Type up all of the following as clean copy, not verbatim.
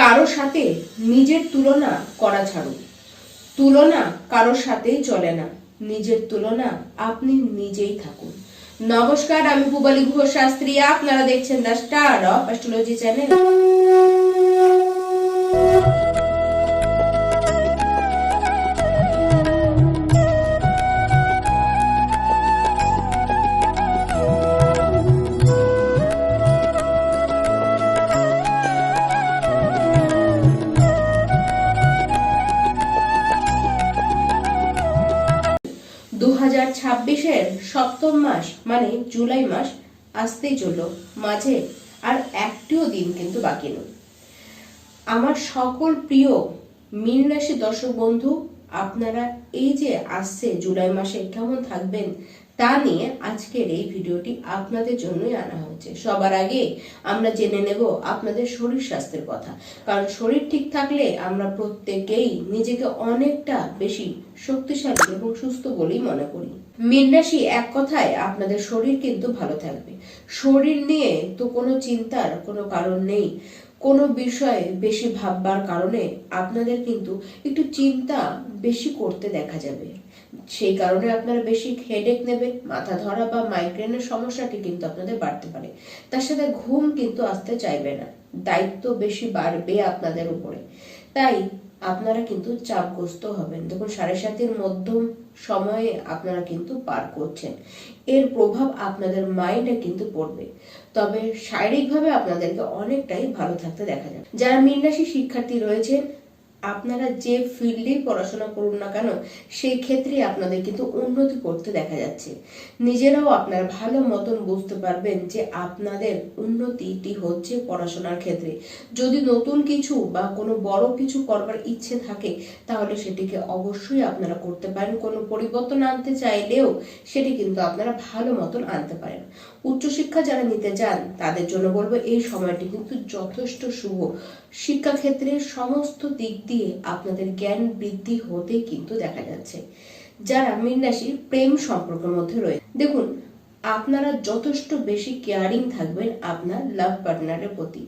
কারো সাথে নিজের তুলনা করা ছাড়ুন। তুলনা কারোর সাথেই চলে না, নিজের তুলনা আপনি নিজেই থাকুন। নমস্কার, আমি পূবালী গুহ শাস্ত্রী, আপনারা দেখছেন the star of astrology channel. 2026-এর সপ্তম মাস মানে জুলাই মাস আসতেই চলল, মাঝে আর একটিও দিন কিন্তু বাকি নেই। আমার সকল প্রিয় মীন রাশি দর্শক বন্ধু, আপনারা এই যে আসছে জুলাই মাসে কেমন থাকবেন তা নিয়ে আজকের এই ভিডিওটি আপনাদের জন্যই আনা হয়েছে। সবার আগে আমরা জেনে নেব আপনাদের শরীর স্বাস্থ্যের কথা, কারণ শরীর ঠিক থাকলে আমরা প্রত্যেকেই নিজেকে অনেকটা বেশি শক্তিশালী এবং সুস্থ বলেই মনে করি। মীন রাশি, এক কথায় আপনাদের শরীর কিন্তু ভালো থাকবে। শরীর নিয়ে তো কোনো চিন্তার কোনো কারণ নেই। কোনো বিষয়ে বেশি ভাববার কারণে আপনাদের কিন্তু একটু চিন্তা বেশি করতে দেখা যাবে। সেই কারণে আপনারা বেশি হেডেক নেবেন, মাথা ধরা বা মাইগ্রেনের সমস্যাটি কিন্তু আপনাদের বাড়তে পারে। তার সাথে ঘুম কিন্তু আসতে চাইবে না, দায়িত্ব বেশি বাড়বে আপনাদের উপরে, তাই আপনারা কিন্তু চাপগ্রস্ত হবেন। দেখুন, 7.5-এর মধ্যম সময়ে আপনারা কিন্তু পার করছেন, এর প্রভাব আপনাদের মাইন্ডে কিন্তু পড়বে। তবে শারীরিকভাবে আপনাদেরকে অনেকটাই ভালো থাকতে দেখা যাবে। যারা মীন রাশি শিক্ষার্থী রয়েছেন, আপনারা যে ফিল্ডেই পড়াশোনা করুন না কেন, সেই ক্ষেত্রে আপনাদের কিন্তু উন্নতি করতে দেখা যাচ্ছে। নিজেরাও আপনারা ভালো মতন বুঝতে পারবেন যে আপনাদের উন্নতিটি হচ্ছে পড়াশোনার ক্ষেত্রে। যদি নতুন কিছু বা কোনো বড় কিছু করবার ইচ্ছে থাকে, তাহলে সেটিকে অবশ্যই আপনারা করতে পারেন। কোনো পরিবর্তন আনতে চাইলেও সেটি কিন্তু আপনারা ভালো মতন আনতে পারেন। উচ্চশিক্ষা যারা নিতে চান তাদের জন্য বলবো, এই সময়টি কিন্তু যথেষ্ট শুভ। শিক্ষাক্ষেত্রের সমস্ত দিক দিয়ে আপনাদের জ্ঞান বৃদ্ধি হতে কিন্তু দেখা যাচ্ছে। যারা মীন রাশি প্রেম সম্পর্কের মধ্যে রয়েছে, দেখুন, আপনারা যথেষ্ট বেশি কেয়ারিং থাকবেন আপনার লাভ পার্টনারের প্রতি।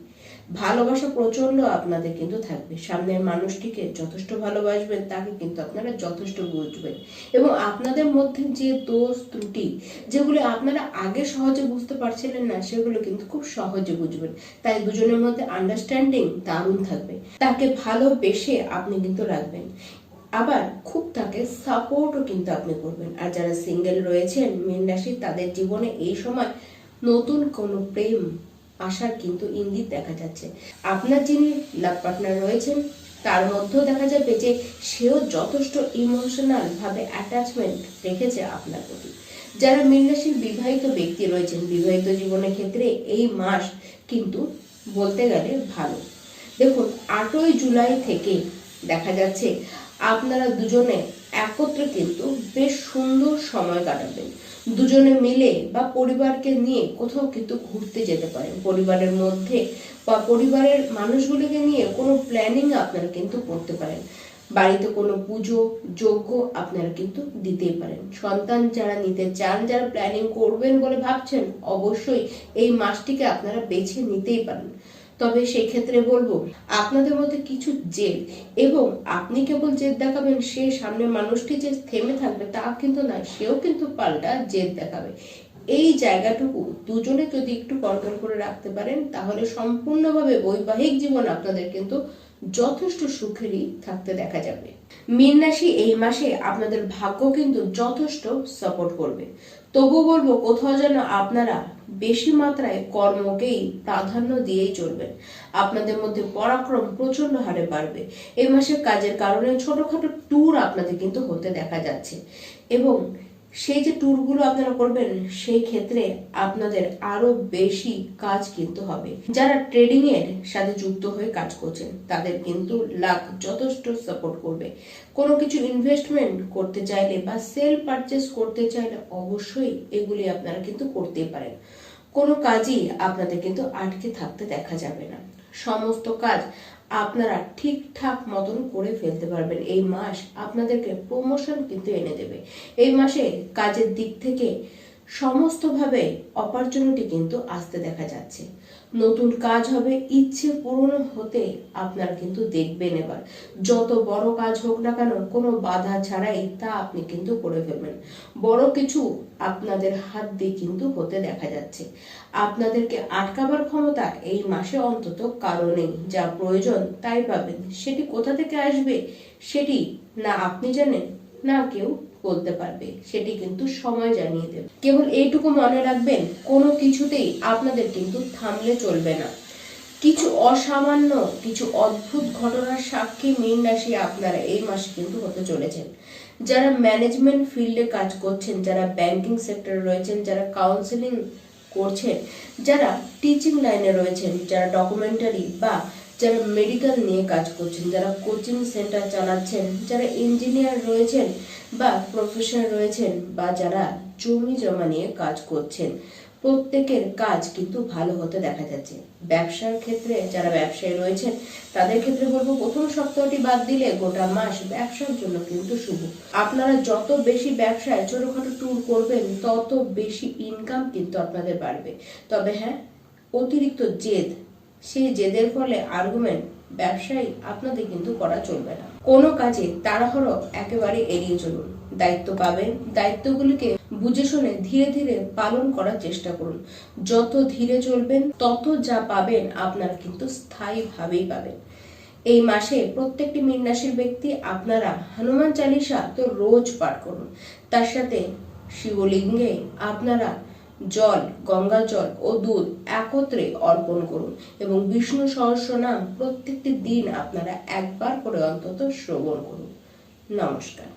ভালোবাসা প্রচন্ড আপনাদের কিন্তু থাকবে। সামনের মানুষটিকে যথেষ্ট ভালোবাসবেন, তাকে কিন্তু আপনারা যথেষ্ট বুঝবেন, এবং আপনাদের মধ্যে যে দোষ ত্রুটি যেগুলো আপনারা আগে সহজে বুঝতে পারছিলেন না, সেগুলো কিন্তু খুব সহজে বুঝবেন। তাই দুজনের মধ্যে আন্ডারস্ট্যান্ডিং দারুণ থাকবে। তাকে ভালোবেসে আপনি কিন্তু রাখবেন, আবার খুব তাকে সাপোর্টও কিন্তু আপনি করবেন। আর যারা সিঙ্গেল রয়েছেন মীন রাশি, তাদের জীবনে এই সময় নতুন কোনো প্রেম আসার কিন্তু ইঙ্গিত দেখা যাচ্ছে। আপনার যিনি লাভ পার্টনার রয়েছেন তার মধ্যেও দেখা যাবে যে সেও যথেষ্ট ইমোশনাল ভাবে অ্যাটাচমেন্ট রেখেছে আপনার প্রতি। যারা মীন রাশির বিবাহিত ব্যক্তি রয়েছেন, বিবাহিত জীবনের ক্ষেত্রে এই মাস কিন্তু বলতে গেলে ভালো। দেখুন, 8ই জুলাই থেকে দেখা যাচ্ছে আপনারা দুজনে একত্রে কিন্তু বেশ সুন্দর সময় কাটাবেন। দুজনে মিলে বা পরিবারকে নিয়ে কোথাও কিন্তু ঘুরতে যেতে পারেন। পরিবারের মধ্যে বা পরিবারের মানুষগুলিকে নিয়ে কোনো প্ল্যানিং আপনারা কিন্তু করতে পারেন। বাড়িতে কোনো পুজো যজ্ঞ আপনারা কিন্তু দিতেই পারেন। সন্তান যারা নিতে চান, যারা প্ল্যানিং করবেন বলে ভাবছেন, অবশ্যই এই মাসটিকে আপনারা বেছে নিতেই পারেন। তবে সেই ক্ষেত্রে বলবো, আপনাদের মধ্যে কিছু জেদ, এবং আপনি কেবল জেদ দেখাবেন, সে সামনের মানুষটি যে থেমে থাকবে তা কিন্তু না, সেও কিন্তু পাল্টা জেদ দেখাবে। এই জায়গাটুকু দুজনে যদি একটু কন্ট্রোল করে রাখতে পারেন, তাহলে সম্পূর্ণভাবে বৈবাহিক জীবন আপনাদের কিন্তু যথেষ্ট সুখেরই থাকতে দেখা যাবে। মীন রাশি, এই মাসে আপনাদের ভাগ্য কিন্তু যথেষ্ট সাপোর্ট করবে। তবু বলবো, কোথাও যেন আপনারা বেশি মাত্রায় কর্মকেই প্রাধান্য দিয়েই চলবেন। আপনাদের মধ্যে পরাক্রম প্রচন্ড হারে বাড়বে। এই মাসে কাজের কারণে ছোটখাটো ট্যুর আপনাদের কিন্তু হতে দেখা যাচ্ছে, এবং সেই যে ট্যুরগুলো আপনারা করবেন, সেই ক্ষেত্রে আপনাদের আরো বেশি কাজ কিন্তু হবে। যারা ট্রেডিং এর সাথে যুক্ত হয়ে কাজ করছেন, তাদের কিন্তু লাক যথেষ্ট সাপোর্ট করবে। কোনো কিছু ইনভেস্টমেন্ট করতে চাইলে বা সেল পারচেস করতে চাইলে অবশ্যই এগুলি আপনারা কিন্তু করতেই পারেন। কোনো কাজই আপনাদের কিন্তু আটকে থাকতে দেখা যাবে না। সমস্ত কাজ আপনারা ঠিকঠাক মতন করে ফেলতে পারবেন। এই মাস আপনাদেরকে প্রমোশন কিন্তু এনে দেবে। এই মাসে কাজের দিক থেকে সমস্তভাবে অপরচুনিটি কিন্তু আসতে দেখা যাচ্ছে। নতুন কাজ হবে, ইচ্ছে পূরণ হতে আপনারা কিন্তু দেখবেন। এবার যত বড় কাজ হোক না কেন, কোনো বাধা ছাড়াই তা আপনি কিন্তু করে ফেলবেন। বড় কিছু আপনাদের হাত দিয়ে কিন্তু হতে দেখা যাচ্ছে। আপনাদেরকে আটকাবার ক্ষমতা এই মাসে অন্তত কারো নেই। যা প্রয়োজন তাই পাবেন। সেটি কোথা থেকে আসবে সেটি না আপনি জানেন, না কেউ বলতে পারবে। সেটি কিন্তু সময় জানিয়ে দেবে। কেবল এইটুকু মনে রাখবেন, কোনো কিছুতেই আপনাদের কিন্তু থামলে চলবে না। কিছু অসামান্য, কিছু অদ্ভুত ঘটনার সাক্ষী মীন রাশি আপনারা এই মাসে কিন্তু হতে চলেছেন। যারা ম্যানেজমেন্ট ফিল্ডে কাজ করছেন, যারা ব্যাংকিং সেক্টরে রয়েছেন, যারা কাউন্সিলিং করছেন, যারা টিচিং লাইনে রয়েছেন, যারা ডকুমেন্টারি বা যারা মেডিকেল নিয়ে কাজ করছেন, যারা কোচিং সেন্টার চালাচ্ছেন, যারা ইঞ্জিনিয়ার রয়েছেন বা প্রফেসর রয়েছেন, বা যারা জমি জমা নিয়ে কাজ করছেন, প্রত্যেকের কাজ কিন্তু ভালো হতে দেখা যাচ্ছে। ব্যবসার ক্ষেত্রে যারা ব্যবসায়ী রয়েছেন তাদের ক্ষেত্রে বলবো, প্রথম সপ্তাহটি বাদ দিলে গোটা মাস ব্যবসার জন্য কিন্তু শুভ। আপনারা যত বেশি ব্যবসায় ছোটখাটো ট্যুর করবেন, তত বেশি ইনকাম কিন্তু আপনাদের বাড়বে। তবে হ্যাঁ, অতিরিক্ত জেদ, সেই জেদের ফলে আর্গুমেন্ট ব্যবসায়ী আপনাদের কিন্তু করা চলবে না। কোনো কাজে তাড়াহুড়ো একেবারে এড়িয়ে চলুন। দায়িত্ব পাবেন, দায়িত্বগুলিকে বুঝে শুনে ধীরে ধীরে পালন করার চেষ্টা করুন। যত ধীরে চলবেন তত যা পাবেন আপনারা কিন্তু স্থায়ীভাবেই পাবেন। এই মাসে প্রত্যেকটি মীন রাশির ব্যক্তি আপনারা হনুমান চালিসা তো রোজ পাঠ করুন। তার সাথে শিবলিঙ্গে আপনারা জল, গঙ্গা জল ও দুধ একত্রে অর্পণ করুন এবং বিষ্ণু সহস্রনাম প্রত্যেকটি দিন আপনারা একবার করে অন্তত শ্রবণ করুন। নমস্কার।